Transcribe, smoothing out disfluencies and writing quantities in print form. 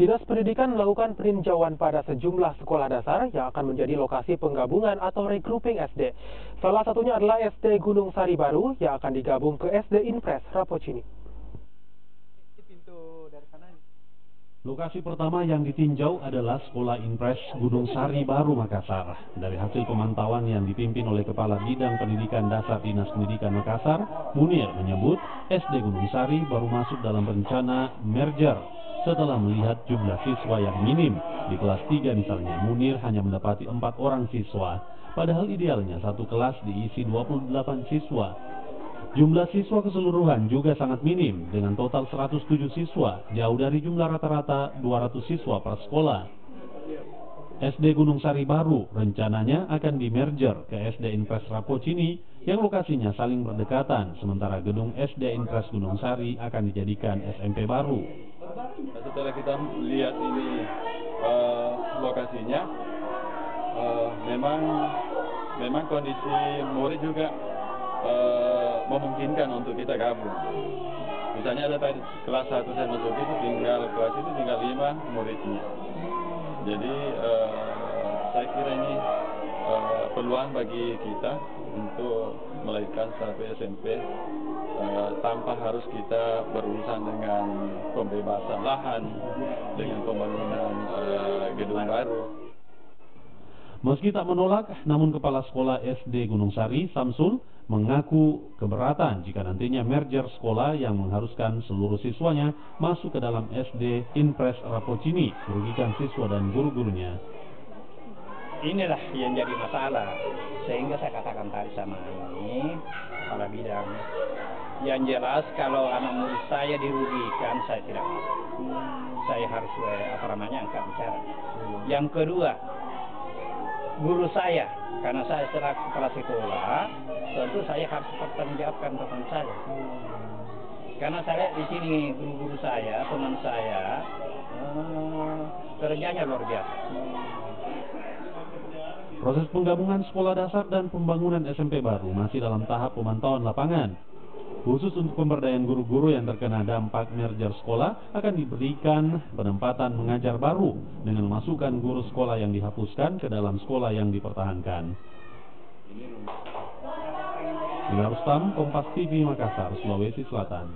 Dinas Pendidikan melakukan peninjauan pada sejumlah sekolah dasar yang akan menjadi lokasi penggabungan atau regrouping SD. Salah satunya adalah SD Gunung Sari Baru yang akan digabung ke SD Inpres Rapocini. Lokasi pertama yang ditinjau adalah Sekolah Inpres Gunung Sari Baru, Makassar. Dari hasil pemantauan yang dipimpin oleh Kepala Bidang Pendidikan Dasar Dinas Pendidikan Makassar, Munir menyebut SD Gunung Sari baru masuk dalam rencana merger setelah melihat jumlah siswa yang minim. Di kelas 3 misalnya, Munir hanya mendapati 4 orang siswa, padahal idealnya satu kelas diisi 28 siswa. Jumlah siswa keseluruhan juga sangat minim, dengan total 107 siswa, jauh dari jumlah rata-rata 200 siswa per sekolah. SD Gunung Sari Baru rencananya akan dimerger ke SD Inpres Rapocini yang lokasinya saling berdekatan, sementara gedung SD Inpres Gunung Sari akan dijadikan SMP baru. Setelah kita lihat ini lokasinya, memang kondisi murid juga memungkinkan untuk kita gabung. Misalnya ada tadi kelas 1 saya masuk itu tinggal 5 muridnya. Jadi saya kira ini peluang bagi kita untuk melahirkan satu SMP tanpa harus kita berurusan dengan pembebasan lahan, dengan pembangunan gedung baru. Meski tak menolak, namun Kepala Sekolah SD Gunung Sari, Samsul, mengaku keberatan jika nantinya merger sekolah yang mengharuskan seluruh siswanya masuk ke dalam SD Inpres Rapocini, merugikan siswa dan guru-gurunya. Inilah yang jadi masalah, sehingga saya katakan tadi sama ini, Kepala Bidang. Yang jelas kalau anak murid saya dirugikan, saya tidak mau. Saya harus angkat bicara. Yang kedua, guru saya, karena saya selaku kepala sekolah, tentu saya harus pertanggungjawabkan teman saya. Karena saya lihat di sini guru-guru saya, teman saya, kerjanya luar biasa. Proses penggabungan sekolah dasar dan pembangunan SMP baru masih dalam tahap pemantauan lapangan. Khusus untuk pemberdayaan guru-guru yang terkena dampak merger sekolah akan diberikan penempatan mengajar baru dengan memasukkan guru sekolah yang dihapuskan ke dalam sekolah yang dipertahankan. Rustam, Kompas TV, Makassar, Sulawesi Selatan.